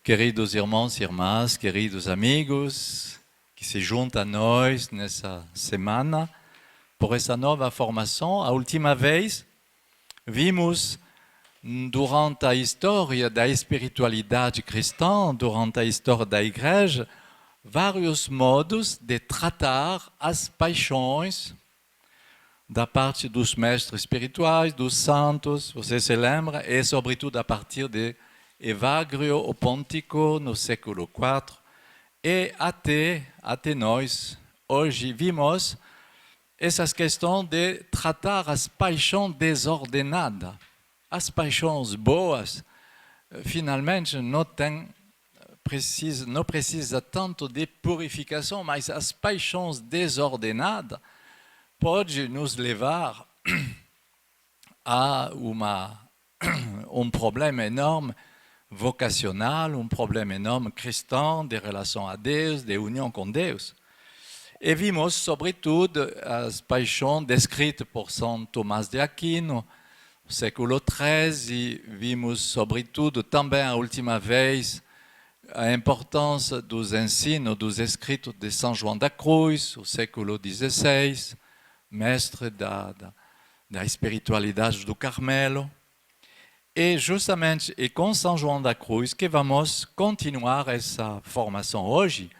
Queridos irmãos e irmãs, queridos amigos que se juntam a nós nessa semana por essa nova formação. A última vez vimos durante a história da espiritualidade cristã, durante a história da igreja, vários modos de tratar as paixões da parte dos mestres espirituais, dos santos, você se lembra, e sobretudo a partir de Evagrio o Pontico no século IV, e até nós, hoje vimos essas questões de tratar as paixões desordenadas. As paixões boas, finalmente, não precisa tanto de purificação, mas as paixões desordenadas podem nos levar a um problema enorme vocacional, um problema enorme cristão, de relação a Deus, de união com Deus. E vimos, sobretudo, as paixões descritas por São Tomás de Aquino, no século XIII, e vimos, sobretudo, também a última vez, a importância dos ensinos, dos escritos de São João da Cruz, no século XVI, mestre da espiritualidade do Carmelo. E justamente com São João da Cruz que vamos continuar essa formação hoje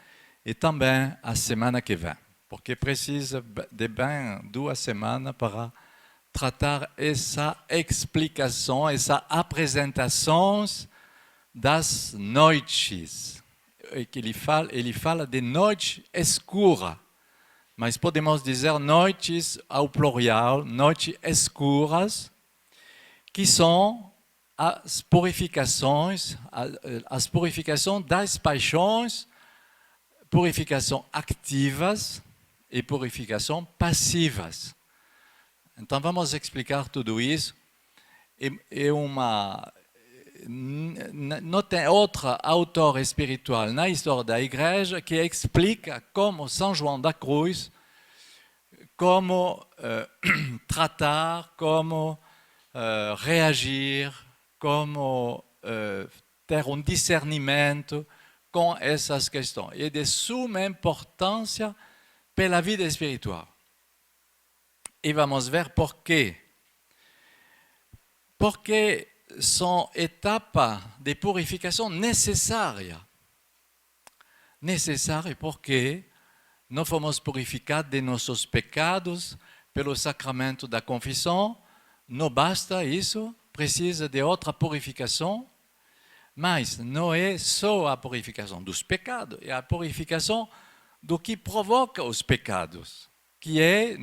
e também a semana que vem, porque precisa de bem 2 semanas para tratar essa explicação, essa apresentação das noites. Ele fala de noite escura, mas podemos dizer noites ao plural, noites escuras, que são as purificações das paixões, purificação ativas e purificação passivas. Então vamos explicar tudo isso. Não tem outro autor espiritual na história da igreja que explica como São João da Cruz, como tratar, como reagir, como ter um discernimento com essas questões. E de suma importância pela vida espiritual. E vamos ver por quê. Porque são etapas de purificação necessárias. Necessárias porque nós fomos purificados de nossos pecados pelo sacramento da confissão. Não basta isso, precisa de outra purificação, mas não é só a purificação dos pecados, é a purificação do que provoca os pecados, que é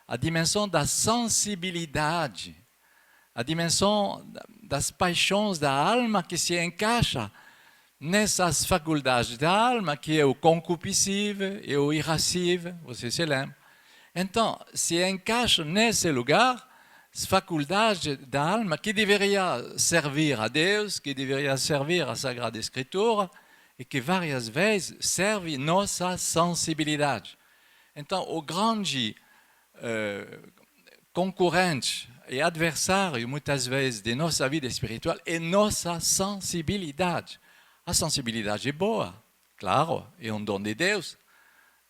a dimensão da sensibilidade, a dimensão das paixões da alma que se encaixa nessas faculdades da alma, que é o concupiscível e o irascível, você se lembra? Então, se encaixa nesse lugar as faculdades da alma que deveria servir a Deus, que deveria servir a Sagrada Escritura e que várias vezes serve nossa sensibilidade. Então, o grande concorrente e adversário, muitas vezes, de nossa vida espiritual é nossa sensibilidade. A sensibilidade é boa, claro, é um dom de Deus.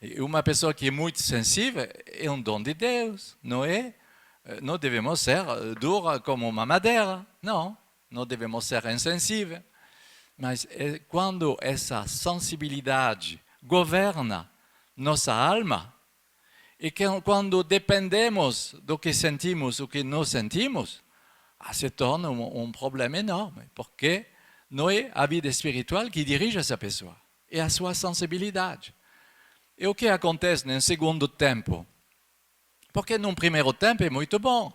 E uma pessoa que é muito sensível é um dom de Deus, não é? Não devemos ser dura como uma madeira, não devemos ser insensíveis. Mas quando essa sensibilidade governa nossa alma, e quando dependemos do que sentimos ou que não sentimos, se torna um problema enorme, porque não é a vida espiritual que dirige essa pessoa, é a sua sensibilidade. E o que acontece no segundo tempo? Porque num primeiro tempo é muito bom.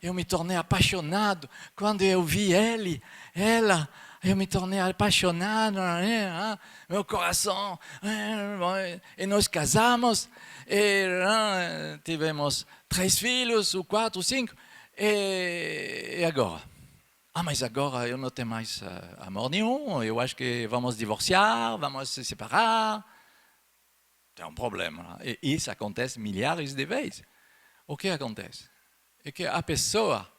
Eu me tornei apaixonado quando eu vi ela, eu me tornei apaixonado, meu coração, e nós casamos, e tivemos 3 filhos, ou 4, ou 5, e agora? Mas agora eu não tenho mais amor nenhum, eu acho que vamos divorciar, vamos se separar. Tem um problema. E isso acontece milhares de vezes. O que acontece? É que a pessoa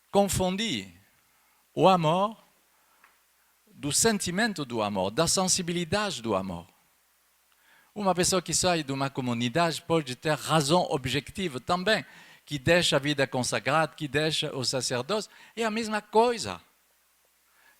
confunde o amor, do sentimento do amor, da sensibilidade do amor. Uma pessoa que sai de uma comunidade pode ter razão objetiva também, que deixa a vida consagrada, que deixa o sacerdócio, é a mesma coisa.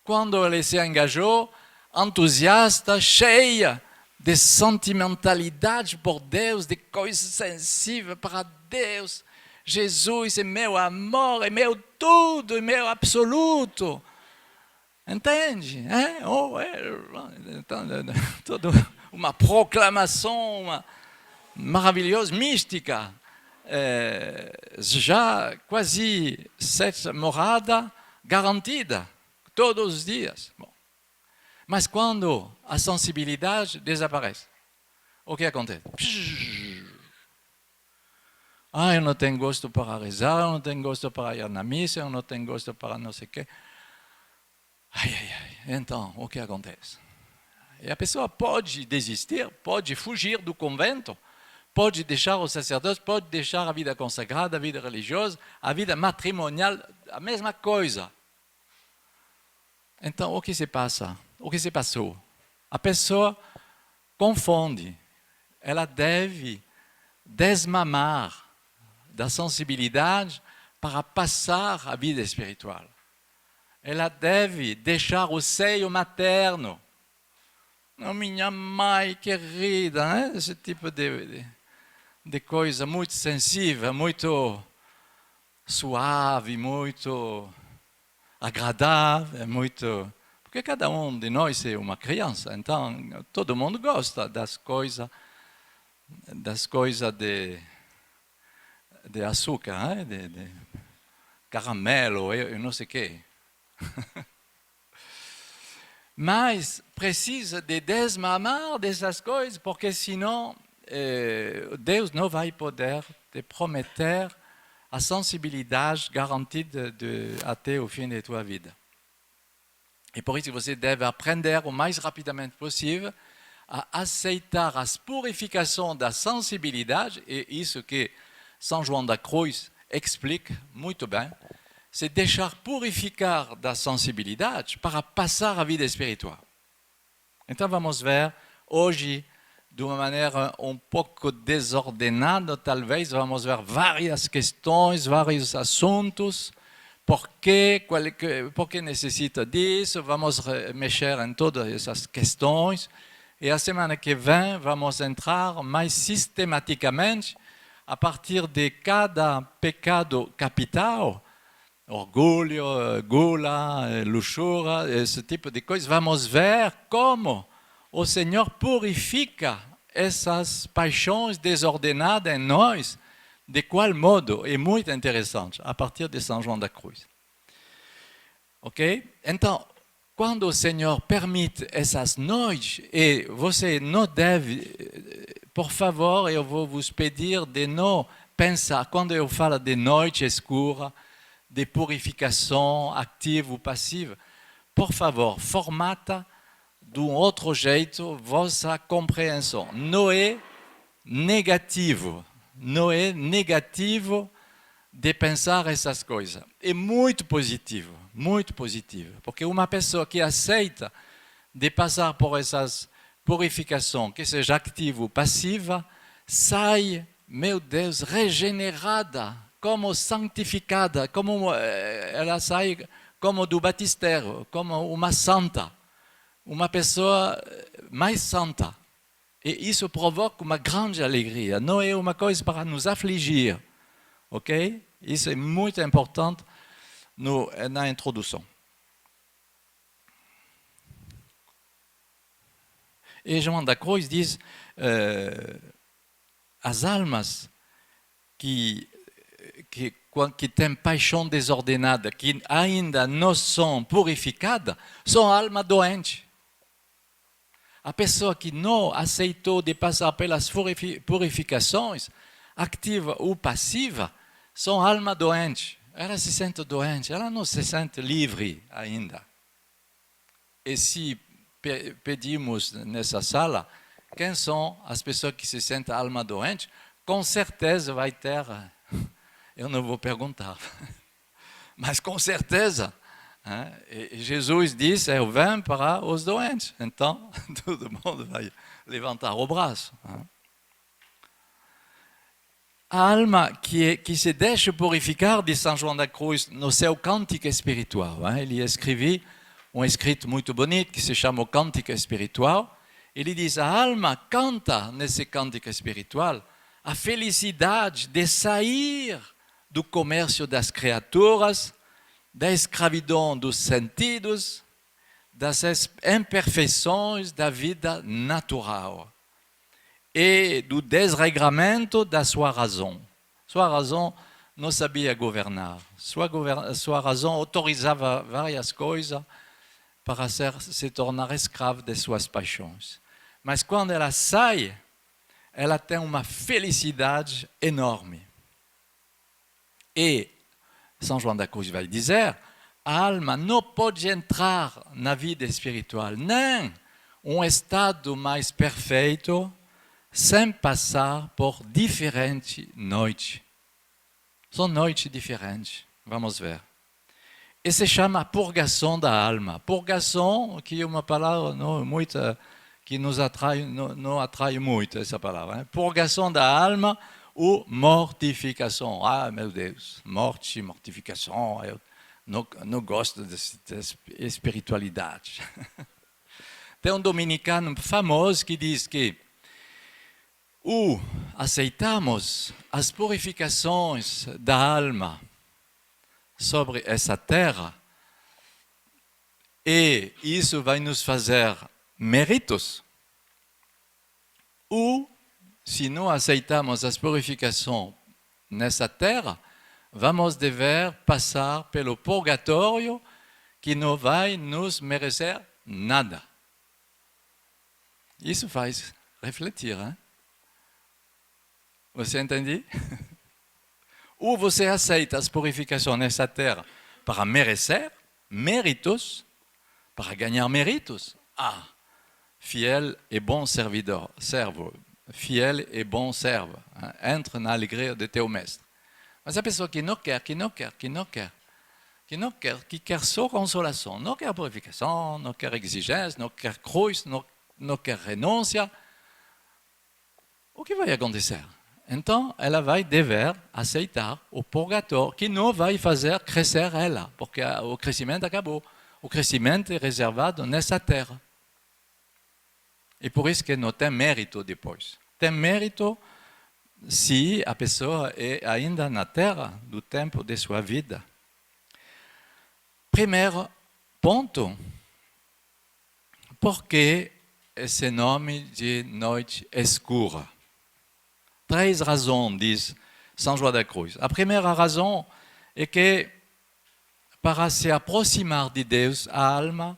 Quando ele se engajou, entusiasta, cheia de sentimentalidade por Deus, de coisas sensíveis para Deus. Jesus é meu amor, é meu tudo, é meu absoluto. Entende? Então, toda uma proclamação maravilhosa, mística. Já quase cette morada garantida, todos os dias. Bom. Mas quando a sensibilidade desaparece, o que acontece? Eu não tenho gosto para rezar, eu não tenho gosto para ir na missa, eu não tenho gosto para não sei o quê. Então, o que acontece? E a pessoa pode desistir, pode fugir do convento, pode deixar o sacerdócio, pode deixar a vida consagrada, a vida religiosa, a vida matrimonial, a mesma coisa. Então, o que se passa? O que se passou? A pessoa confunde. Ela deve desmamar da sensibilidade para passar a vida espiritual. Ela deve deixar o seio materno. Minha mãe querida, né? Esse tipo de coisa muito sensível, muito suave, muito agradável, muito... Porque cada um de nós é uma criança, então todo mundo gosta das coisas de açúcar, né? de caramelo, eu não sei o quê. Mas precisa de desmamar dessas coisas, porque senão Deus não vai poder te prometer a sensibilidade garantida até o fim da tua vida. E por isso você deve aprender o mais rapidamente possível a aceitar as purificações da sensibilidade, e isso que São João da Cruz explica muito bem, c'est deixar purificar da sensibilidade para passar a vida espiritual. Então vamos ver hoje, de uma maneira um pouco desordenada, talvez, vamos ver várias questões, vários assuntos, por que necessita disso, vamos mexer em todas essas questões, e a semana que vem vamos entrar mais sistematicamente a partir de cada pecado capital, orgulho, gula, luxúria, esse tipo de coisas. Vamos ver como o Senhor purifica essas paixões desordenadas em nós, de qual modo? É muito interessante, a partir de São João da Cruz. Ok? Então, quando o Senhor permite essas noites, e você não deve, por favor, eu vou vos pedir de não pensar, quando eu falo de noite escura, de purificação ativa ou passiva, por favor, formata de um outro jeito vossa compreensão. Não é negativo de pensar essas coisas. É muito positivo, porque uma pessoa que aceita de passar por essas purificações, que seja ativa ou passiva, sai, meu Deus, regenerada, como santificada, como ela sai como do batistério, como uma santa, uma pessoa mais santa. E isso provoca uma grande alegria, não é uma coisa para nos afligir, ok? Isso é muito importante na introdução. E João da Cruz diz, as almas que têm paixão desordenada, que ainda não são purificadas, são almas doentes. A pessoa que não aceitou de passar pelas purificações, ativa ou passiva, são almas doentes. Ela se sente doente, ela não se sente livre ainda. E se pedimos nessa sala, quem são as pessoas que se sentem alma doente, com certeza vai ter, eu não vou perguntar, mas com certeza Hein? E Jesus disse, eu venho para os doentes. Então, todo mundo vai levantar o braço. Hein? A alma que se deixa purificar, diz São João da Cruz, no seu cântico espiritual. Hein? Ele escreveu escrito muito bonito que se chama o Cântico Espiritual. Ele diz, a alma canta nesse cântico espiritual a felicidade de sair do comércio das criaturas, da escravidão dos sentidos, das imperfeições da vida natural e do desregramento da sua razão. Sua razão não sabia governar. Sua razão autorizava várias coisas para se tornar escrava de suas paixões. Mas quando ela sai, ela tem uma felicidade enorme. E São João da Cruz vai dizer, a alma não pode entrar na vida espiritual, nem um estado mais perfeito, sem passar por diferentes noites. São noites diferentes, vamos ver. E se chama purgação da alma. Purgação, que é uma palavra que nos atrai, não atrai muito essa palavra. Hein? Purgação da alma ou mortificação. Ah, meu Deus, mortificação. Eu não gosto dessa espiritualidade. Tem um dominicano famoso que diz que ou aceitamos as purificações da alma sobre essa terra, e isso vai nos fazer méritos, ou, se não aceitamos as purificações nessa terra, vamos dever passar pelo purgatório, que não vai nos merecer nada. Isso faz refletir, hein? Você entende? Ou você aceita as purificações nessa terra para merecer méritos, para ganhar méritos. Ah, fiel e bom servo, fiel e bom servo. Entra na alegria de teu mestre. Mas a pessoa que não quer, que quer só consolação, não quer purificação, não quer exigência, não quer cruz, não quer renúncia, o que vai acontecer? Então, ela vai dever aceitar o purgatório, que não vai fazer crescer ela, porque o crescimento acabou. O crescimento é reservado nessa terra. E por isso que não tem mérito depois. Tem mérito se a pessoa é ainda na terra do tempo de sua vida. Primeiro ponto, por que esse nome de noite escura? 3 razões, diz São João da Cruz. A primeira razão é que, para se aproximar de Deus, a alma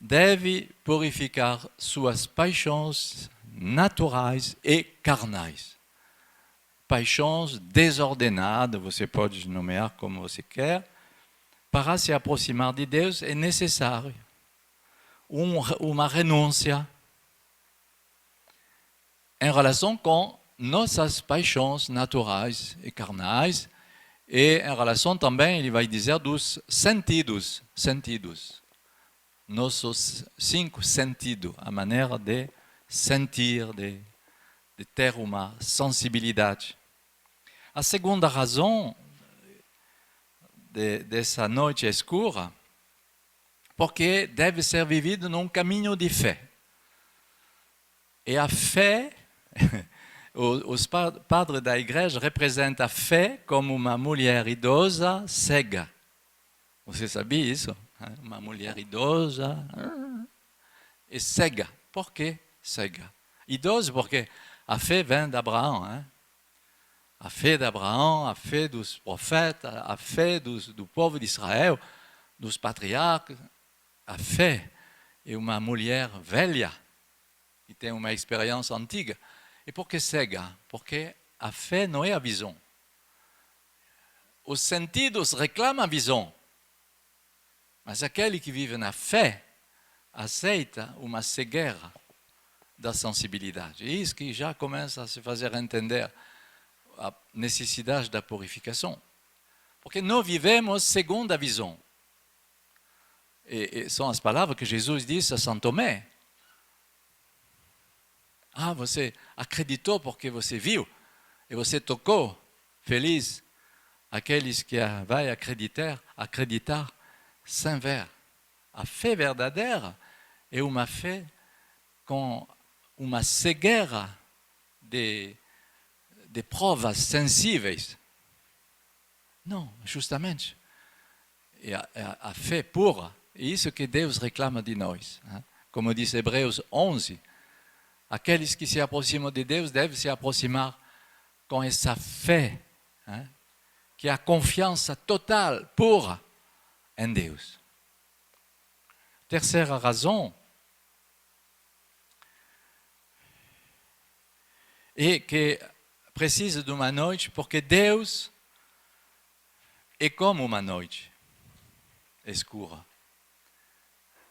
deve purificar suas paixões naturais e carnais. Paixões desordenadas, você pode nomear como você quer. Para se aproximar de Deus é necessário uma renúncia em relação com nossas paixões naturais e carnais, e em relação também, ele vai dizer, dos sentidos. Nossos 5 sentidos, a maneira de sentir, de ter uma sensibilidade. A segunda razão dessa noite escura, porque deve ser vivido num caminho de fé. E a fé... Os padres da igreja representam a fé como uma mulher idosa cega. Você sabia isso? Uma mulher idosa e cega. Por que cega? Idosa porque a fé vem de Abraão. Hein? A fé de Abraão, a fé dos profetas, a fé do povo de Israel, dos patriarcas. A fé é uma mulher velha que tem uma experiência antiga. E por que cega? Porque a fé não é a visão. Os sentidos reclamam a visão. Mas aquele que vive na fé aceita uma cegueira da sensibilidade. É isso que já começa a se fazer entender a necessidade da purificação. Porque não vivemos segundo a visão. E são as palavras que Jesus disse a São Tomé. Ah, você acreditou porque você viu e você tocou. Feliz aqueles que vão acreditar sem ver. A fé verdadeira é uma fé com uma cegueira de provas sensíveis. Não, justamente. É a fé pura. É isso que Deus reclama de nós. Como diz Hebreus 11, aqueles que se aproximam de Deus devem se aproximar com essa fé, que é a confiança total, pura, em Deus. Terceira razão é que precisa de uma noite, porque Deus é como uma noite escura.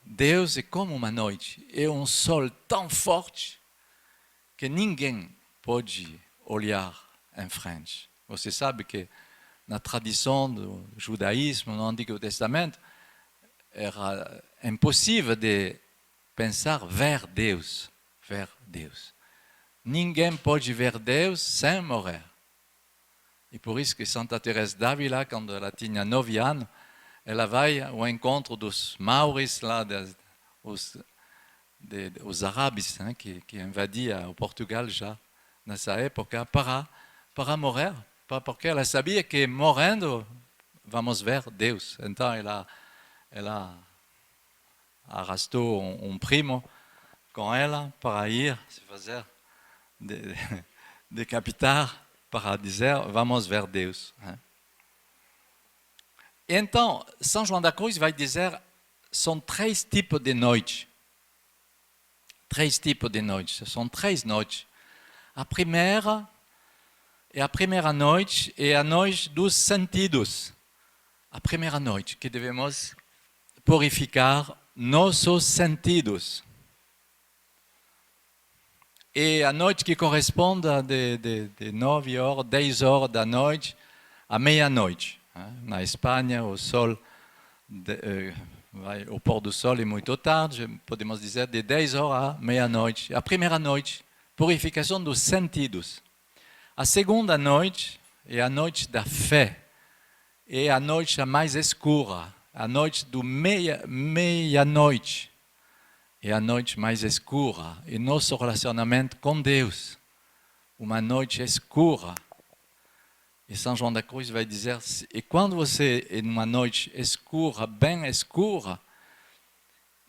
Deus é como uma noite, é um sol tão forte que ninguém pode olhar em frente. Você sabe que na tradição do judaísmo, no Antigo Testamento, era impossível de pensar ver Deus. Ninguém pode ver Deus sem morrer. E por isso que Santa Teresa d'Ávila, quando ela tinha 9 anos, ela vai ao encontro dos maures, lá, os árabes, que invadiam o Portugal já nessa época, para morrer, porque ela sabia que morrendo vamos ver Deus. Então ela arrastou um primo com ela para ir se fazer decapitar, para dizer vamos ver Deus. Então, São João da Cruz vai dizer, são 3 tipos de noites. 3 tipos de noites, são 3 noites. A primeira noite é a noite dos sentidos. A primeira noite que devemos purificar nossos sentidos. E a noite que corresponde de 9 horas, 10 horas da noite à meia-noite. Na Espanha, o sol, o pôr do sol é muito tarde, podemos dizer de 10 horas à meia-noite. A primeira noite, purificação dos sentidos. A segunda noite é a noite da fé. É a noite a mais escura, a noite do meia-noite. É a noite mais escura. É nosso relacionamento com Deus. Uma noite escura. E São João da Cruz vai dizer, e quando você é numa noite escura, bem escura,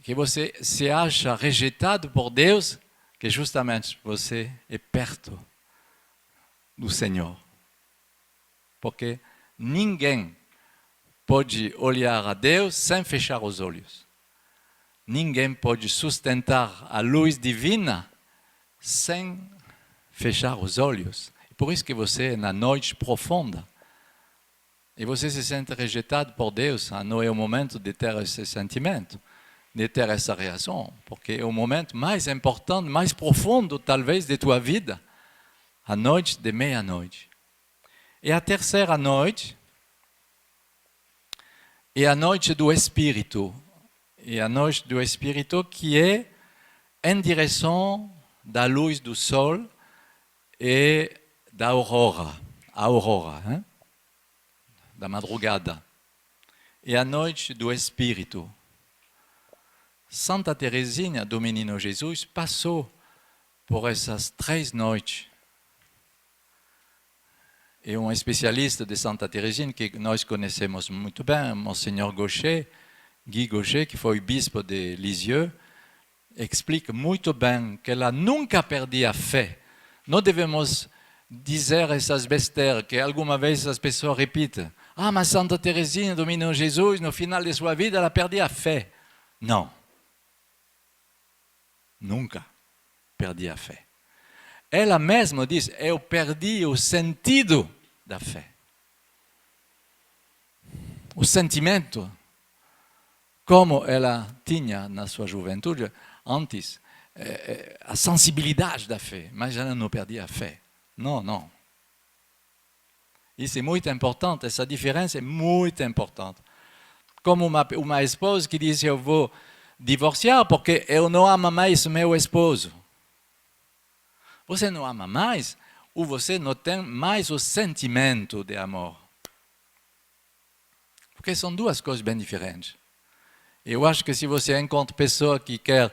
que você se acha rejeitado por Deus, que justamente você é perto do Senhor. Porque ninguém pode olhar a Deus sem fechar os olhos. Ninguém pode sustentar a luz divina sem fechar os olhos. Por isso que você é na noite profunda. E você se sente rejeitado por Deus. Não é o momento de ter esse sentimento, de ter essa reação. Porque é o momento mais importante, mais profundo, talvez, de tua vida. A noite de meia-noite. E a terceira noite é a noite do Espírito. E a noite do Espírito que é em direção da luz do sol e da aurora, da madrugada. É a noite do Espírito. Santa Teresinha do Menino Jesus passou por essas 3 noites. É um especialista de Santa Teresinha que nós conhecemos muito bem, Monsenhor Gaucher, Guy Gaucher, que foi bispo de Lisieux, explica muito bem que ela nunca perdia a fé. Não devemos dizer essas besteiras que alguma vez as pessoas repitem. Ah, mas Santa Teresinha do Menino Jesus, no final de sua vida, ela perdia a fé. Não. Nunca perdi a fé. Ela mesma diz, eu perdi o sentido da fé. O sentimento, como ela tinha na sua juventude, antes, a sensibilidade da fé, mas ela não perdia a fé. Não. Isso é muito importante, essa diferença é muito importante. como uma esposa que diz eu vou divorciar porque eu não amo mais meu esposo. Você não ama mais ou você não tem mais o sentimento de amor? Porque são duas coisas bem diferentes. Eu acho que se você encontra pessoa que quer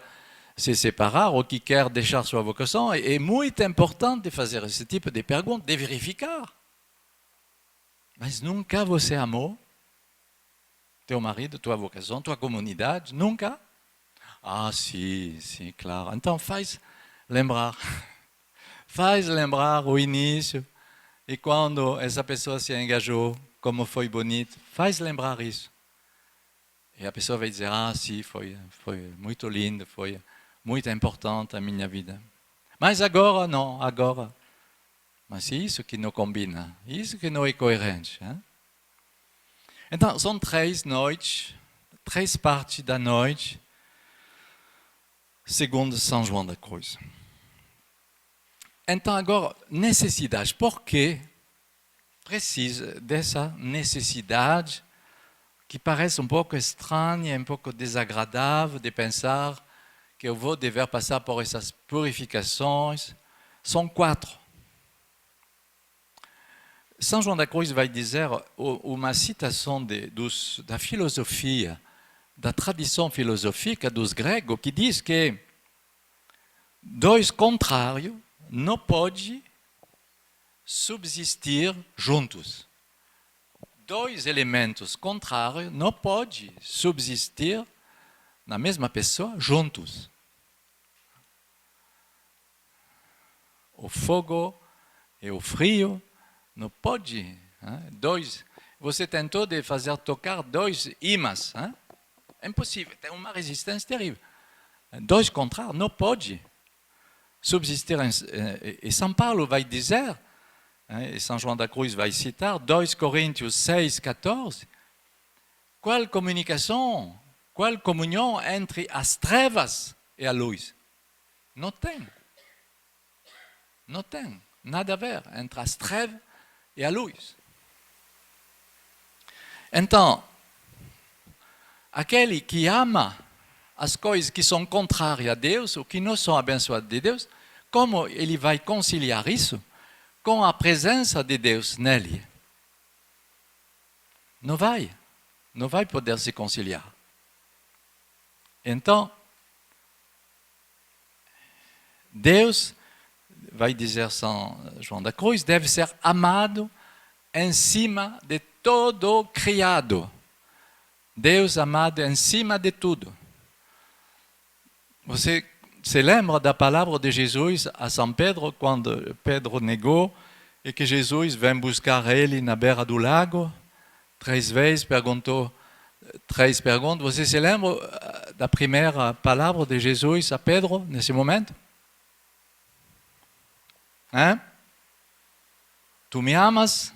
se separar ou que quer deixar sua vocação, é muito importante de fazer esse tipo de pergunta, de verificar. Mas nunca você amou teu marido, tua vocação, tua comunidade? Nunca? Ah, sim, claro. Então faz lembrar. Faz lembrar o início e quando essa pessoa se engajou, como foi bonito. Faz lembrar isso. E a pessoa vai dizer, ah, sim, foi muito lindo, foi muito importante a minha vida. Mas agora, não, agora. Mas é isso que não combina, isso que não é coerente. Hein? Então, são 3 noites, 3 partes da noite, segundo São João da Cruz. Então, agora, necessidade. Por que precisa dessa necessidade que parece um pouco estranha, um pouco desagradável de pensar que eu vou dever passar por essas purificações? São 4. São João da Cruz vai dizer uma citação da filosofia, da tradição filosófica dos gregos, que diz que 2 contrários não podem subsistir juntos. 2 elementos contrários não podem subsistir na mesma pessoa juntos. O fogo e o frio não pode. Hein? 2. Você tentou de fazer tocar 2 ímãs. Hein? É impossível, tem uma resistência terrível. 2 contrários não podem subsistir. E São Paulo vai dizer, e São João da Cruz vai citar, 2 Coríntios 6, 14, qual comunicação, qual comunhão entre as trevas e a luz? Não tem. Não tem nada a ver entre as trevas e a luz. Então, aquele que ama as coisas que são contrárias a Deus, ou que não são abençoadas de Deus, como ele vai conciliar isso com a presença de Deus nele? Não vai poder se conciliar. Então, Deus, vai dizer São João da Cruz, deve ser amado em cima de todo criado. Deus amado em cima de tudo. Você se lembra da palavra de Jesus a São Pedro, quando Pedro negou e que Jesus vem buscar ele na beira do lago? 3 vezes perguntou 3 perguntas. Você se lembra da primeira palavra de Jesus a Pedro nesse momento? Hein? Tu me amas?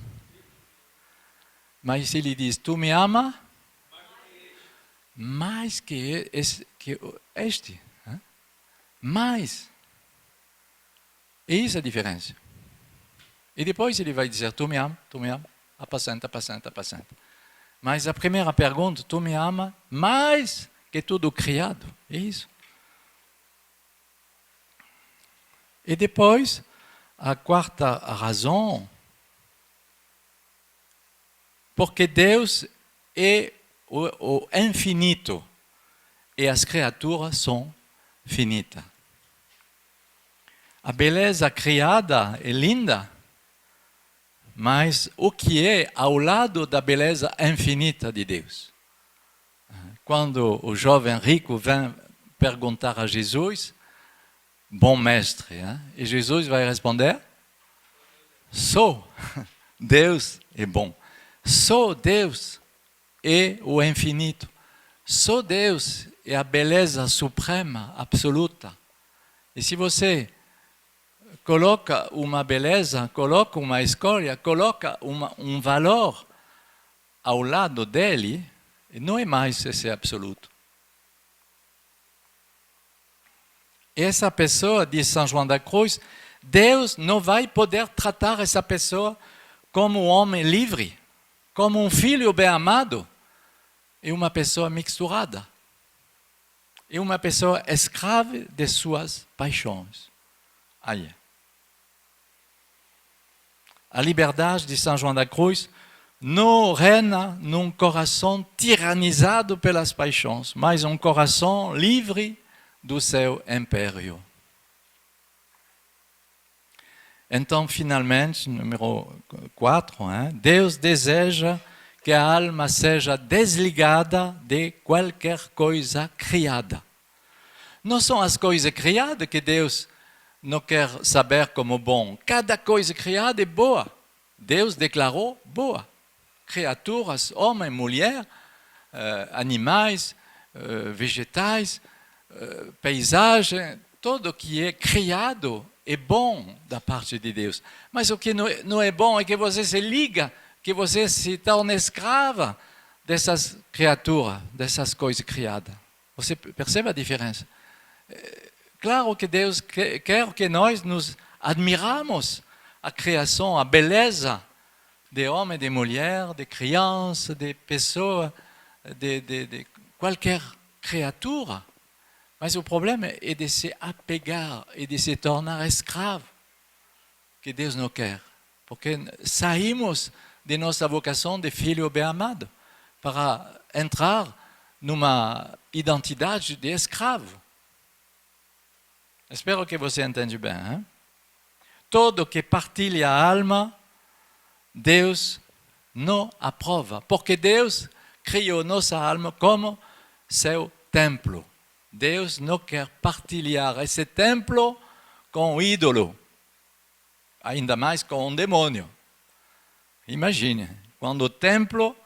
Mas ele diz, tu me amas? Mais que este. Hein? Mais. E isso é a diferença. E depois ele vai dizer, tu me amas? Apacenta. Mas a primeira pergunta, tu me amas mais que tudo criado. É isso. E depois, a quarta razão, porque Deus é o infinito e as criaturas são finitas. A beleza criada é linda, mas o que é ao lado da beleza infinita de Deus? Quando o jovem rico vem perguntar a Jesus, bom mestre, hein? E Jesus vai responder, só Deus é bom, só Deus é o infinito, só Deus é a beleza suprema, absoluta. E se você coloca uma beleza, coloca uma escolha, coloca um valor ao lado dele, não é mais esse absoluto. Essa pessoa, diz São João da Cruz, Deus não vai poder tratar essa pessoa como um homem livre, como um filho bem amado, é uma pessoa misturada. É uma pessoa escrava de suas paixões. Aí. A liberdade de São João da Cruz não reina num coração tirannizado pelas paixões, mas um coração livre do seu império. Então, finalmente, número 4, Deus deseja que a alma seja desligada de qualquer coisa criada. Não são as coisas criadas que Deus não quer saber como bom. Cada coisa criada é boa. Deus declarou boa. Criaturas, homem, mulher, animais, vegetais, paisagem, tudo que é criado é bom da parte de Deus. Mas o que não é bom é que você se liga, que você se torna escrava dessas criaturas, dessas coisas criadas. Você percebe a diferença? Claro que Deus quer que nós nos admiramos a criação, a beleza de homens, de mulheres, de crianças, de pessoas, de qualquer criatura. Mas o problema é de se apegar e de se tornar escravo, que Deus não quer. Porque saímos de nossa vocação de filho bem amado para entrar numa identidade de escravo. Espero que você entenda bem. Hein? Tudo que partilha a alma, Deus não aprova. Porque Deus criou nossa alma como seu templo. Deus não quer partilhar esse templo com um ídolo, ainda mais com um demônio. Imagine, quando o templo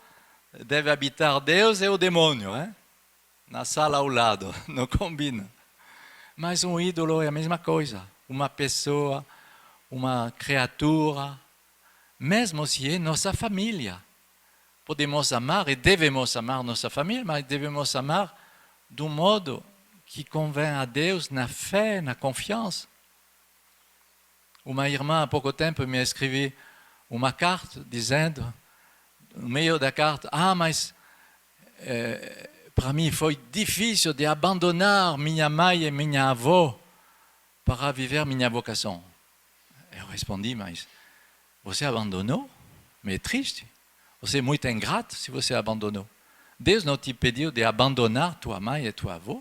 deve habitar Deus e o demônio, na sala ao lado, não combina. Mas um ídolo é a mesma coisa, uma pessoa, uma criatura, mesmo se é nossa família. Podemos amar e devemos amar nossa família, mas devemos amar do modo que convém a Deus, na fé, na confiança. Uma irmã, há pouco tempo, me escreveu uma carta dizendo, no meio da carta, mas para mim foi difícil de abandonar minha mãe e minha avó para viver minha vocação. Eu respondi, mas você abandonou? Mas é triste. Você é muito ingrato se você abandonou. Deus não te pediu de abandonar tua mãe e tua avó,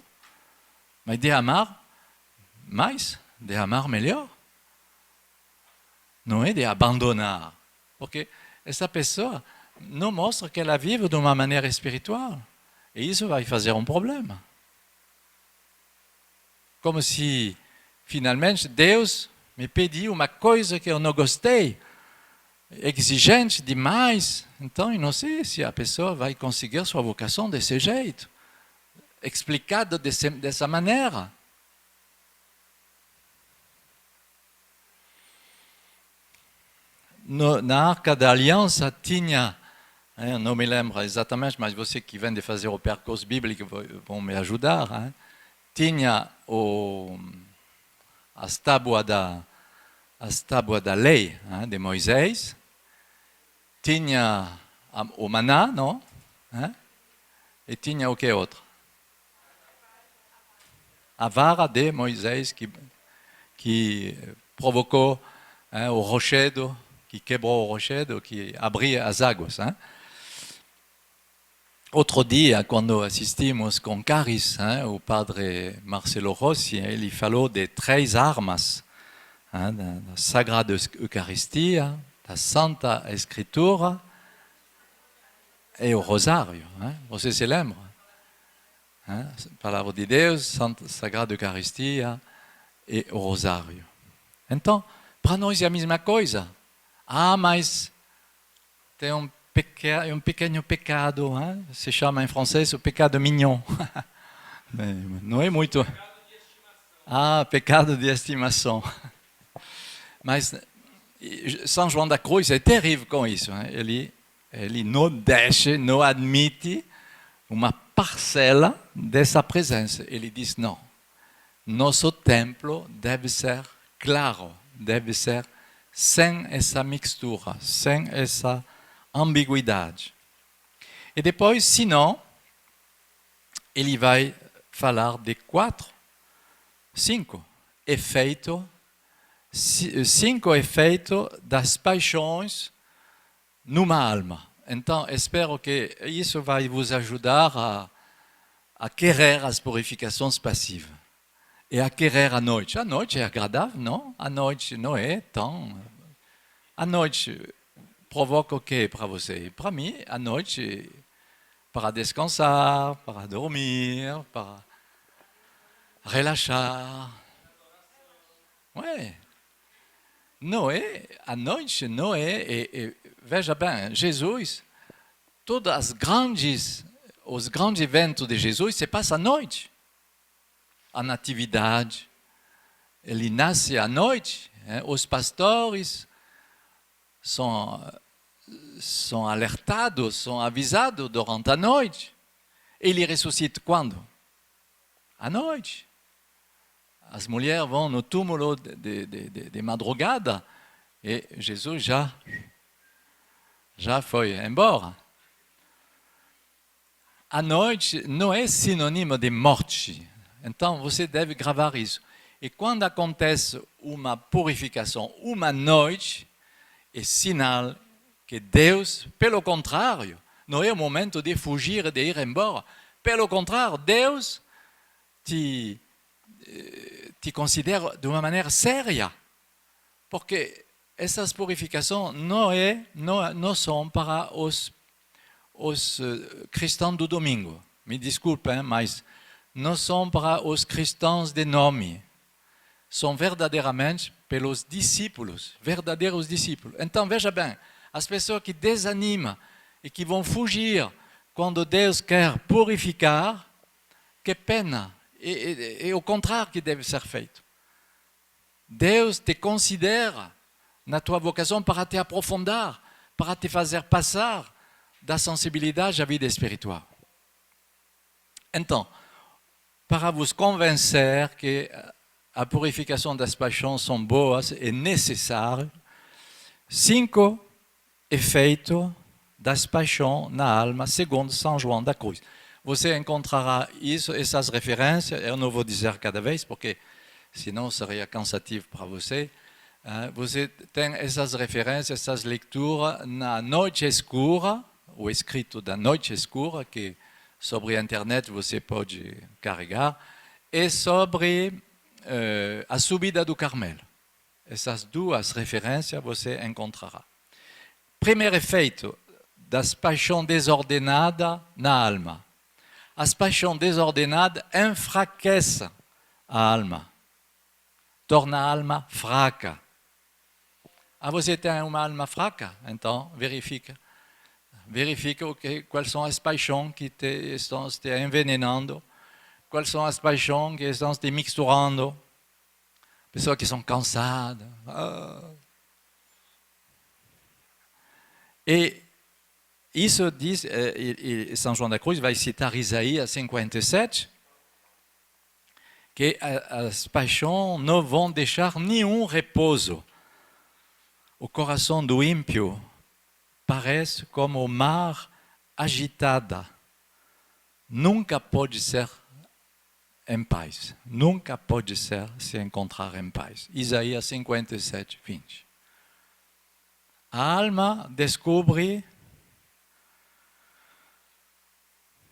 mas de amar mais, de amar melhor. Não é de abandonar, porque essa pessoa não mostra que ela vive de uma maneira espiritual. E isso vai fazer um problema. Como se, finalmente, Deus me pediu uma coisa que eu não gostei, exigente demais. Então, eu não sei se a pessoa vai conseguir sua vocação desse jeito, explicado dessa maneira. Na Arca da Aliança tinha, eu não me lembro exatamente, mas você que vem de fazer o percurso bíblico vão me ajudar, tinha as tábuas da lei de Moisés, tinha o maná, não? E tinha o que outro? A vara de Moisés que provocou o rochedo, que quebrou o rochedo, que abria as águas. Outro dia, quando assistimos com Caris, o padre Marcelo Rossi, ele falou de 3 armas, da Sagrada Eucaristia, da Santa Escritura e o Rosário. Você se lembra? Palavra de Deus, Santa Sagrada Eucaristia e o Rosário. Então, para nós é a mesma coisa. Mas tem um pequeno pecado, se chama em francês o pecado mignon. Não é muito... Pecado de estimação. Mas São João da Cruz é terrível com isso. Ele não deixa, não admite uma parcela dessa presença. Ele diz não. Nosso templo deve ser claro, deve ser sem essa mistura, sem essa ambiguidade. E depois, senão, ele vai falar de 5 efeitos, 5 efeitos das paixões numa alma. Então, espero que isso vai vos ajudar a querer as purificações passivas e a querer a noite. A noite é agradável, não? A noite não é tão... A noite provoca o que para você? Para mim, a noite para descansar, para dormir, para relaxar. Ouais. Noé, a noite, Noé, veja bem, Jesus, os grandes eventos de Jesus se passam à noite. A natividade, ele nasce à noite, os pastores são alertados, são avisados durante a noite. Ele ressuscita quando? À noite. As mulheres vão no túmulo de madrugada e Jesus já foi embora. A noite não é sinônimo de morte. Então você deve gravar isso. E quando acontece uma purificação, uma noite, é sinal que Deus, pelo contrário, não é o momento de fugir e de ir embora. Pelo contrário, Deus te considera de uma maneira séria, porque essas purificações não são para os cristãos do domingo. Me desculpem, mas não são para os cristãos de nome. São verdadeiramente pelos discípulos, verdadeiros discípulos. Então, veja bem, as pessoas que desanimam e que vão fugir quando Deus quer purificar, que pena. É o contrário que deve ser feito. Deus te considera na tua vocação para te aprofundar, para te fazer passar da sensibilidade à vida espiritual. Então, para vos convencer que a purificação das paixões são boas e necessárias, 5 efeitos das paixões na alma, segundo São João da Cruz. Você encontrará essas referências, eu não vou dizer cada vez, porque senão seria cansativo para você. Você tem essas referências, essas leituras na Noite Escura, o escrito da Noite Escura, que sobre a internet você pode carregar, e sobre a Subida do Carmelo. Essas 2 referências você encontrará. Primeiro efeito das paixões desordenadas na alma. As paixões desordenadas enfraquecem a alma, torna a alma fraca. Você tem uma alma fraca? Então, verifica quais são as paixões que estão te envenenando, quais são as paixões que estão te misturando. Pessoas que são cansadas. E isso diz, São João da Cruz vai citar Isaías 57, que as paixões não vão deixar nenhum repouso. O coração do ímpio parece como o mar agitado. Nunca pode ser em paz. Nunca pode se encontrar em paz. Isaías 57, 20. A alma descobre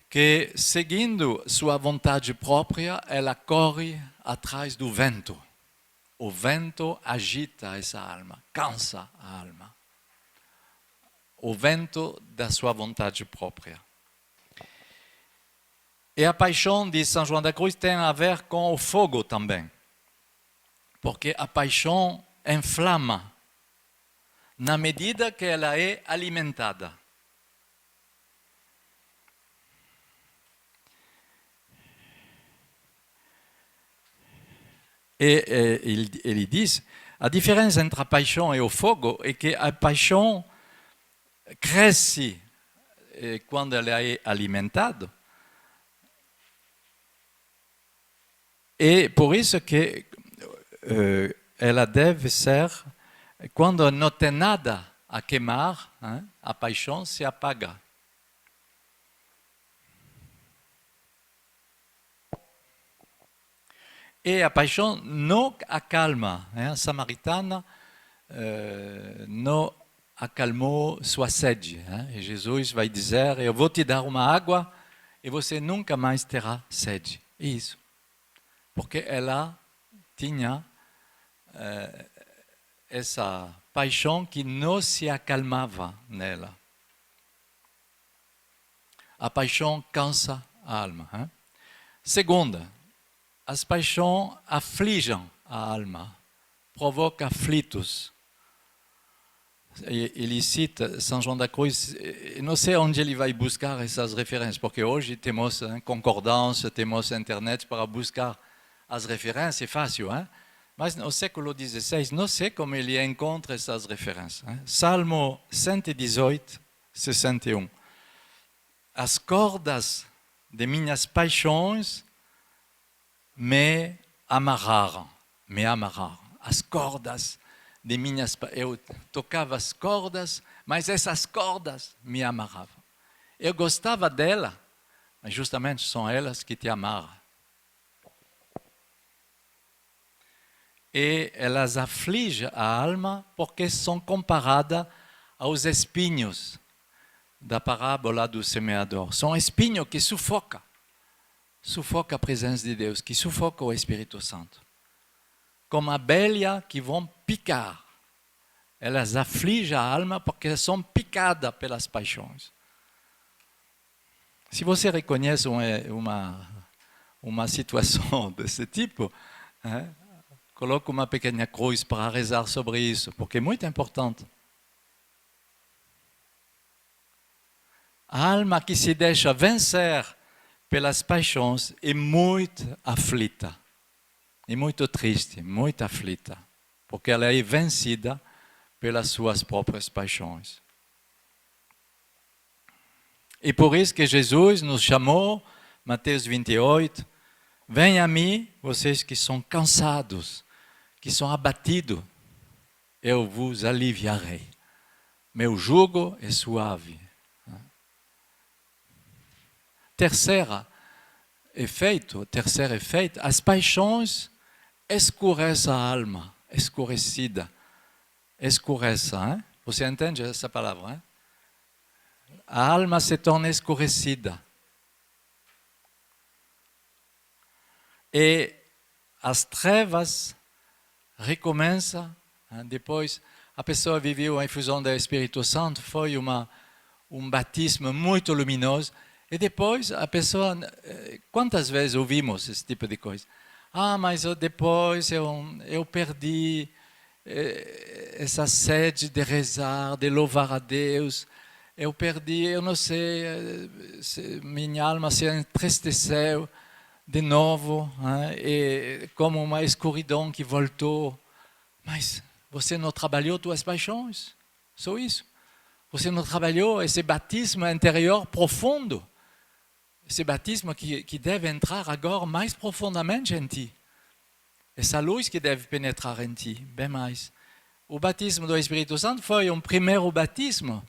que, seguindo sua vontade própria, ela corre atrás do vento. O vento agita essa alma, cansa a alma. O vento da sua vontade própria. E a paixão de São João da Cruz tem a ver com o fogo também. Porque a paixão inflama na medida que ela é alimentada. E ele diz, a diferença entre a paixão e o fogo é que a paixão cresce quando ela é alimentada. E por isso que ela deve ser, quando não tem nada a queimar, a paixão se apaga. e a paixão não acalma. A samaritana não acalmou sua sede. E Jesus vai dizer, eu vou te dar uma água e você nunca mais terá sede. Isso. Porque ela tinha essa paixão que não se acalmava nela. A paixão cansa a alma. Segunda, as paixões afligem a alma, provocam aflitos. Ele cita São João da Cruz, não sei onde ele vai buscar essas referências, porque hoje temos concordância, temos internet para buscar as referências, é fácil, mas no século XVI, não sei como ele encontra essas referências. Salmo 118, 61. As cordas de minhas paixões me amarraram. As cordas de minhas paixões. Eu tocava as cordas, mas essas cordas me amarravam. Eu gostava dela, mas justamente são elas que te amarram. E elas afligem a alma porque são comparadas aos espinhos da parábola do semeador. São espinhos que sufocam a presença de Deus, que sufocam o Espírito Santo. Como abelhas que vão picar. Elas afligem a alma porque são picadas pelas paixões. Se você reconhece uma situação desse tipo, coloque uma pequena cruz para rezar sobre isso, porque é muito importante. A alma que se deixa vencer pelas paixões é muito aflita, é muito triste, muito aflita, porque ela é vencida pelas suas próprias paixões. E por isso que Jesus nos chamou, Mateus 28, venham a mim, vocês que são cansados, que são abatidos, eu vos aliviarei. Meu jugo é suave. Terceiro efeito, as paixões escurecem a alma, escurecida. Escurecem, você entende essa palavra? A alma se torna escurecida. E as trevas recomeçam, depois a pessoa viveu a infusão do Espírito Santo, foi um batismo muito luminoso, e depois a pessoa, quantas vezes ouvimos esse tipo de coisa? Mas depois eu perdi essa sede de rezar, de louvar a Deus, eu perdi, eu não sei, minha alma se entristeceu de novo, e como uma escuridão que voltou. Mas você não trabalhou suas paixões, só isso. Você não trabalhou esse batismo interior profundo, esse batismo que deve entrar agora mais profundamente em ti. Essa luz que deve penetrar em ti, bem mais. O batismo do Espírito Santo foi um primeiro batismo,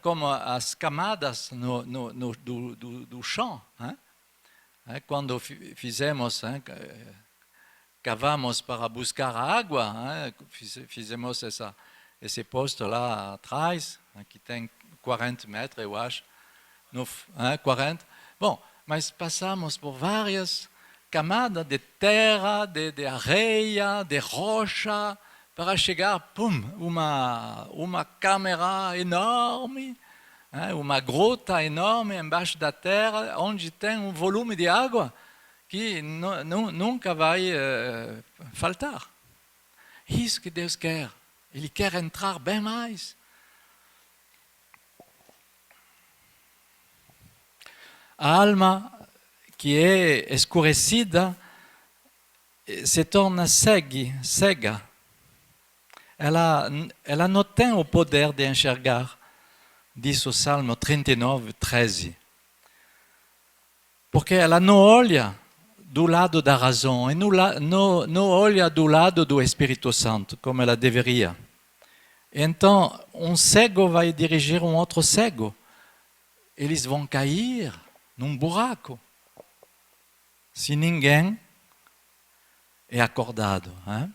como as camadas do chão. Quando fizemos, cavamos para buscar a água, fizemos esse posto lá atrás, que tem 40 metros, eu acho, 40. Bom, mas passamos por várias camadas de terra, de areia, de rocha, para chegar, uma câmara enorme, uma grota enorme embaixo da terra, onde tem um volume de água que nunca vai faltar. Isso que Deus quer. Ele quer entrar bem mais. A alma que é escurecida se torna cega. Ela não tem o poder de enxergar, diz o Salmo 39, 13. Porque ela não olha do lado da razão e não olha do lado do Espírito Santo, como ela deveria. Então, um cego vai dirigir um outro cego. Eles vão cair num buraco. Se ninguém é acordado. Hein?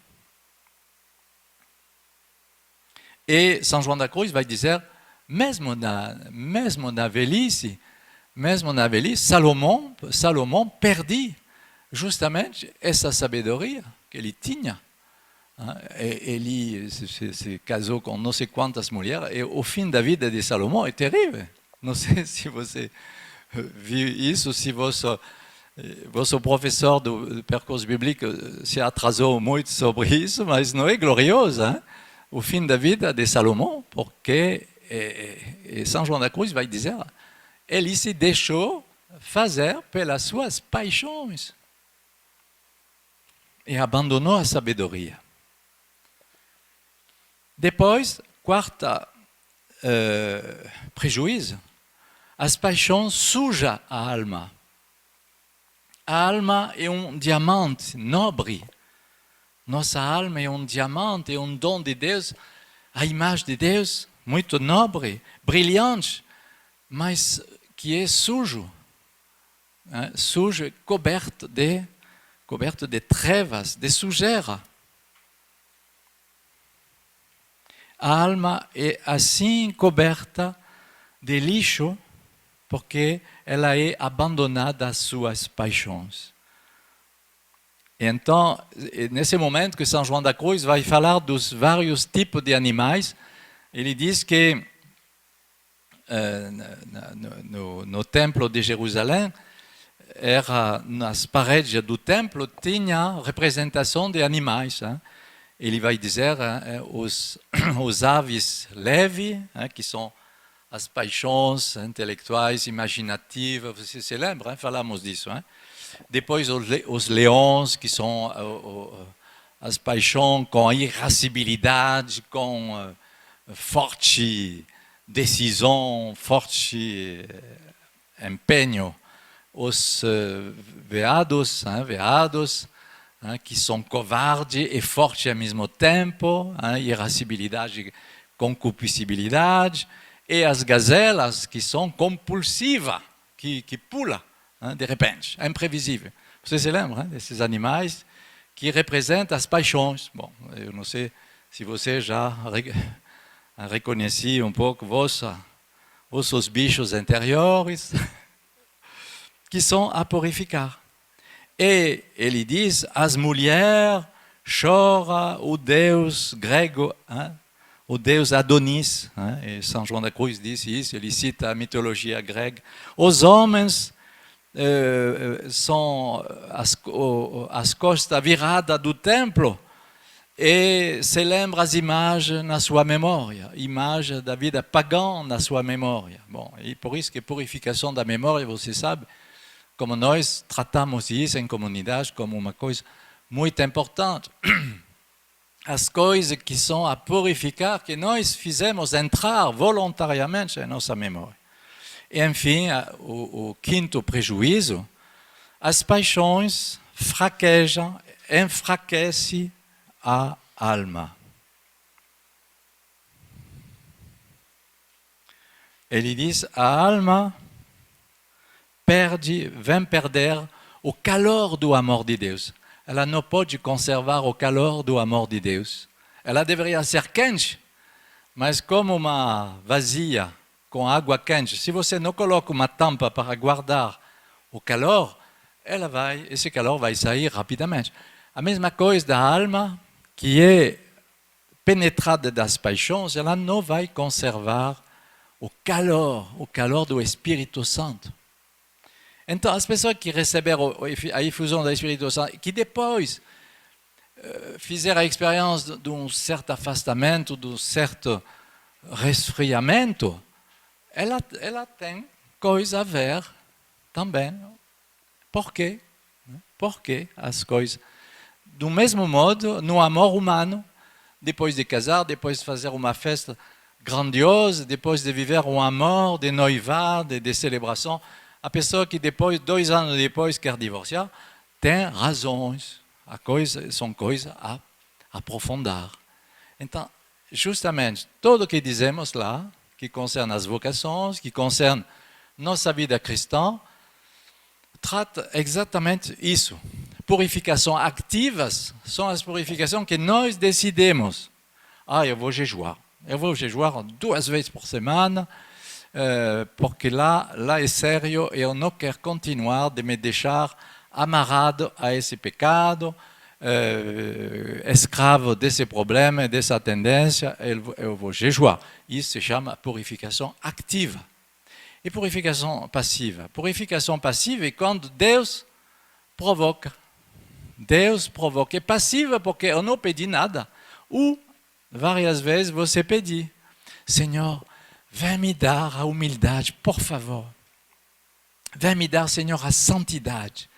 E São João da Cruz vai dizer, mesmo na velhice, Salomão perdeu justamente essa sabedoria que ele tinha. Ele se casou com não sei quantas mulheres e o fim da vida de Salomão é terrível. Não sei se você viu isso, se vosso professor do percurso bíblico se atrasou muito sobre isso, mas não é glorioso, hein? O fim da vida de Salomão, porque São João da Cruz vai dizer, ele se deixou fazer pelas suas paixões e abandonou a sabedoria. Depois, quarta prejuízo, as paixões sujam a alma. A alma é diamante nobre. Nossa alma é diamante, é dom de Deus, a imagem de Deus, muito nobre, brilhante, mas que é sujo, sujo, coberto de trevas, de sujeira. A alma é assim coberta de lixo porque ela é abandonada às suas paixões. Então, nesse momento que São João da Cruz vai falar dos vários tipos de animais, ele diz que no templo de Jerusalém, nas paredes do templo, tinha representação de animais. Hein? Ele vai dizer os aves leves, que são as paixões intelectuais, imaginativas, você se lembra? Falamos disso. Hein? Depois os leões, que são as paixões com irascibilidade, com forte decisão, forte empenho. Os veados, que são covardes e fortes ao mesmo tempo, irascibilidade, concupiscibilidade, e as gazelas, que são compulsivas, que pulam de repente, imprevisível. Você se lembra desses animais que representam as paixões? Bom, eu não sei se você já reconheceu um pouco vossos bichos interiores, que são a purificar. E ele diz, as mulheres choram o Deus grego, o Deus Adonis, e São João da Cruz disse isso, ele cita a mitologia grega. Os homens são as costas viradas do templo e se lembram as imagens na sua memória, imagens da vida pagã na sua memória. Bom, e por isso que a purificação da memória, você sabe, como nós tratamos isso em comunidade como uma coisa muito importante. As coisas que são a purificar, que nós fizemos entrar voluntariamente em nossa memória. E, enfim, o quinto prejuízo, as paixões fraquejam, enfraquecem a alma. Ele diz, a alma vem perder o calor do amor de Deus. Ela não pode conservar o calor do amor de Deus. Ela deveria ser quente, mas como uma vasilha com água quente, se você não coloca uma tampa para guardar o calor, esse calor vai sair rapidamente. A mesma coisa da alma, que é penetrada das paixões, ela não vai conservar o calor do Espírito Santo. Então, as pessoas que receberam a infusão do Espírito Santo, que depois fizeram a experiência de um certo afastamento, de um certo resfriamento, ela tem coisa a ver também. Por quê? Porque as coisas, do mesmo modo, no amor humano, depois de casar, depois de fazer uma festa grandiosa, depois de viver um amor de noivado, de celebração, a pessoa que depois, 2 anos depois, quer divorciar, tem razões. São coisas a aprofundar. Então, justamente, tudo o que dizemos lá, que concerne as vocações, que concerne nossa vida cristã, trata exatamente isso. purificações ativas são as purificações que nós decidimos. Eu vou jejuar. Eu vou jejuar 2 vezes por semana, porque lá é sério e eu não quero continuar de me deixar amarrado a esse pecado, escravo desse problema, dessa tendência, eu vou jejuar. Isso se chama purificação ativa. E purificação passiva. Purificação passiva é quando Deus provoca. Deus provoca. É passiva porque eu não pedi nada. Ou, várias vezes, você pediu. Senhor, vem me dar a humildade, por favor. Vem me dar, Senhor, a santidade.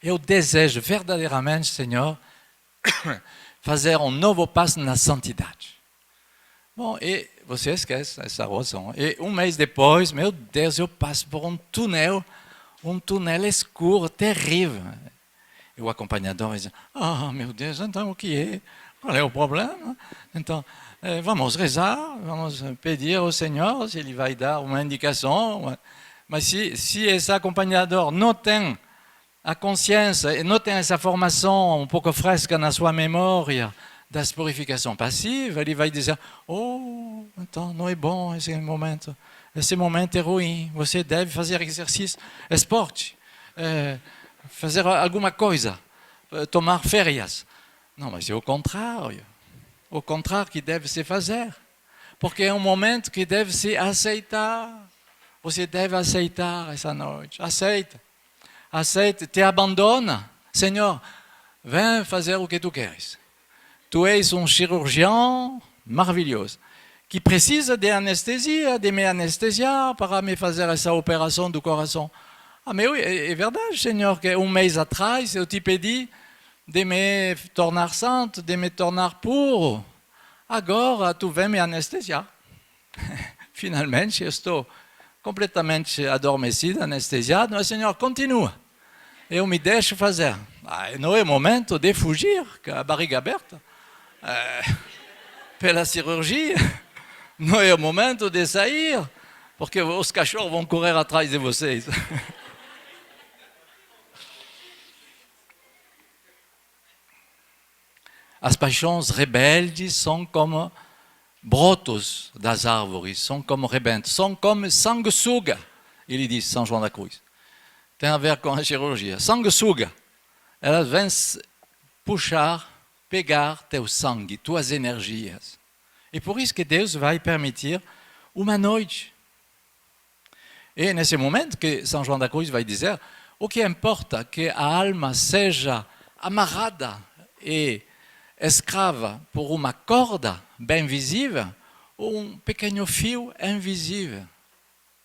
Eu desejo verdadeiramente, Senhor, fazer um novo passo na santidade. Bom, e você esquece essa oração. E 1 mês depois, meu Deus, eu passo por um túnel escuro, terrível. E o acompanhador diz, meu Deus, então o que é? Qual é o problema? Então, vamos rezar, vamos pedir ao Senhor se Ele vai dar uma indicação. Mas se esse acompanhador não tem a consciência e não tem essa formação um pouco fresca na sua memória das purificações passivas, ele vai dizer, então não é bom esse momento é ruim, você deve fazer exercício, esporte, fazer alguma coisa, tomar férias. Não, mas é o contrário que deve se fazer, porque é um momento que deve se aceitar, você deve aceitar essa noite, aceita, te abandona, Senhor, vem fazer o que tu queres. Tu és um cirurgião maravilhoso, que precisa de anestesia, de me anestesiar para me fazer essa operação do coração. Mas é verdade, Senhor, que 1 mês atrás eu te pedi de me tornar santo, de me tornar puro. Agora tu vem me anestesiar. Finalmente eu estou completamente adormecido, anestesiado, mas Senhor, continua. Eu me deixo fazer. Não é momento de fugir, com a barriga aberta. Pela cirurgia, não é o momento de sair, porque os cachorros vão correr atrás de vocês. As paixões rebeldes são como brotos das árvores, são como rebentos, são como sanguessuga, ele diz, São João da Cruz. Tem a ver com a cirurgia. Sanguessuga, elas vêm puxar, pegar teu sangue, tuas energias. E por isso que Deus vai permitir uma noite. E nesse momento que São João da Cruz vai dizer, o que importa é que a alma seja amarrada e escrava por uma corda bem visível ou um pequeno fio invisível.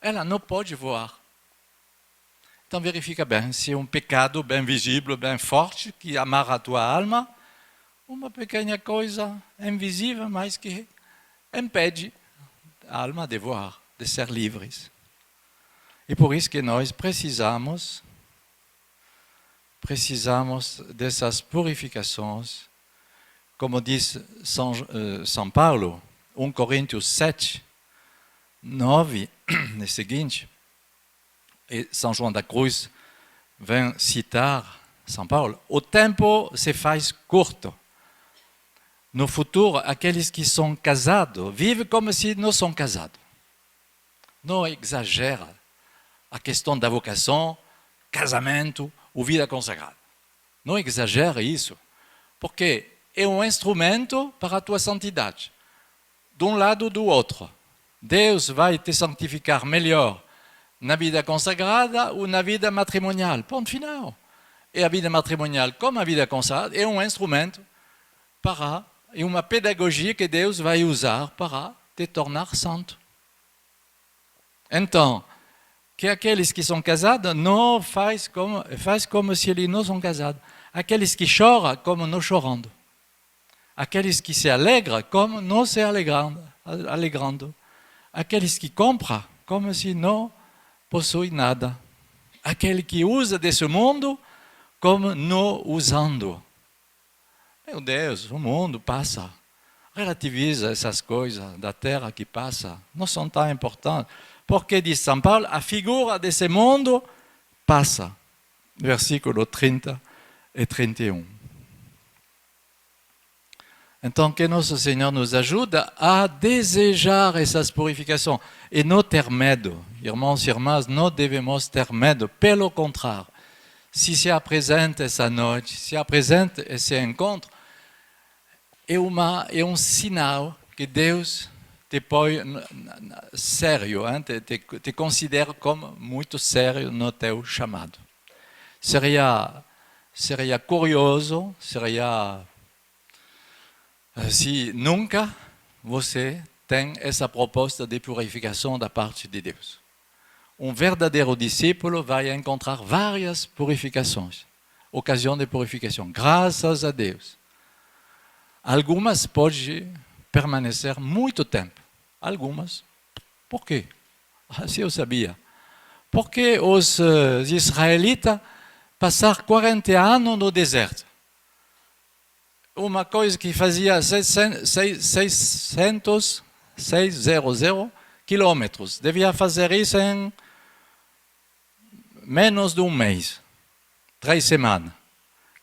Ela não pode voar. Então verifica bem, se é um pecado bem visível, bem forte, que amarra a tua alma, uma pequena coisa invisível, mas que impede a alma de voar, de ser livres. E por isso que nós precisamos dessas purificações, como diz São Paulo, 1 Coríntios 7, 9, é o seguinte, e São João da Cruz vem citar São Paulo, o tempo se faz curto. No futuro, aqueles que são casados vivem como se não são casados. Não exagera a questão da vocação, casamento ou vida consagrada. Não exagera isso, porque é um instrumento para a tua santidade. De um lado ou do outro. Deus vai te santificar melhor na vida consagrada ou na vida matrimonial. Ponto final. E a vida matrimonial, como a vida consagrada, é um instrumento para... É uma pedagogia que Deus vai usar para te tornar santo. Então, que aqueles que são casados não faz como se eles não são casados. Aqueles que choram, como não chorando. Aqueles que se alegram, como não se alegrando. Aqueles que compram, como se não possuem nada. Aquele que usa desse mundo, como não usando. Meu Deus, o mundo passa. Relativiza essas coisas da terra que passa. Não são tão importantes. Porque, diz São Paulo, a figura desse mundo passa. Versículo 30 et 31. Então, que nosso Senhor nos ajuda a desejar essa purificação e não ter medo. Irmãos e irmãs, não devemos ter medo. Pelo contrário, se se apresenta essa noite, se apresenta esse encontro, é um sinal que Deus te põe sério, hein? te considera como muito sério no teu chamado. Seria curioso, seria se nunca você tem essa proposta de purificação da parte de Deus. Um verdadeiro discípulo vai encontrar várias purificações, ocasião de purificação, graças a Deus. Algumas podem permanecer muito tempo. Algumas. Por quê? Assim eu sabia. Porque os israelitas passaram 40 anos no deserto. Uma coisa que fazia 600 quilômetros. Devia fazer isso em menos de um mês. 3 semanas.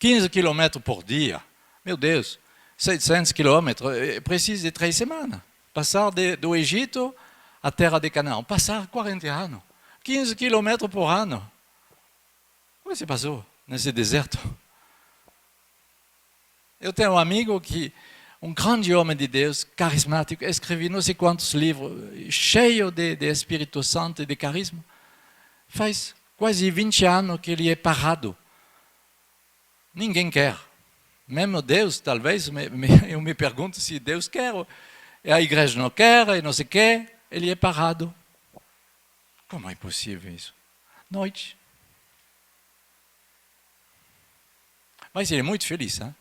15 quilômetros por dia. Meu Deus, 700 quilômetros. Precisa de 3 semanas. Passar do Egito à terra de Canaã. Passar 40 anos. 15 quilômetros por ano. O que se passou nesse deserto? Eu tenho um amigo um grande homem de Deus, carismático, escreveu não sei quantos livros, cheio de Espírito Santo e de carisma. Faz quase 20 anos que ele é parado. Ninguém quer. Mesmo Deus, talvez, eu me pergunto se Deus quer. E a igreja não quer, e não sei o quê, ele é parado. Como é possível isso? Noite. Mas ele é muito feliz, hein?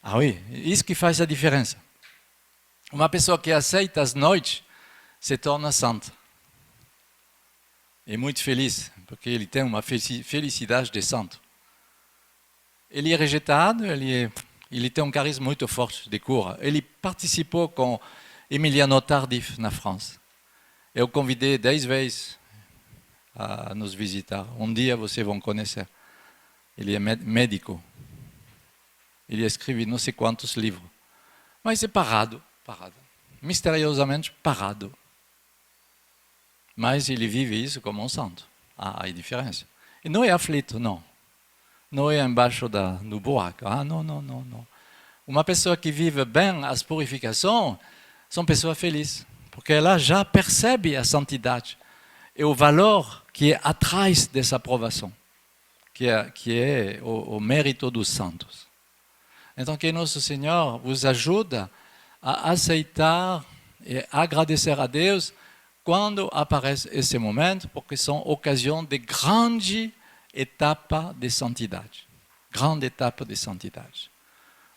Ah, oui, isso que faz a diferença. Uma pessoa que aceita as noites se torna santa. É muito feliz, porque ele tem uma felicidade de santo. Ele é rejeitado, ele tem um carisma muito forte de cura. Ele participou com Emiliano Tardif na França. Eu convidei 10 vezes a nos visitar. Um dia vocês vão conhecer. Ele é médico. Ele escreve não sei quantos livros. Mas é parado. Misteriosamente parado. Mas ele vive isso como um santo. Ah, há diferença. E não é aflito, não. Não é embaixo do buraco. Ah, não. Uma pessoa que vive bem as purificações são pessoas felizes. Porque ela já percebe a santidade. E o valor que é atrás dessa aprovação. Que é o mérito dos santos. Então, que nosso Senhor vos ajude a aceitar e agradecer a Deus quando aparece esse momento, porque são ocasiões de grande etapa de santidade. Grande etapa de santidade.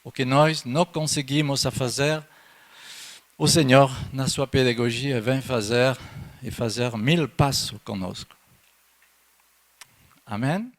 O que nós não conseguimos fazer, o Senhor, na sua pedagogia, vem fazer 1000 passos conosco. Amém?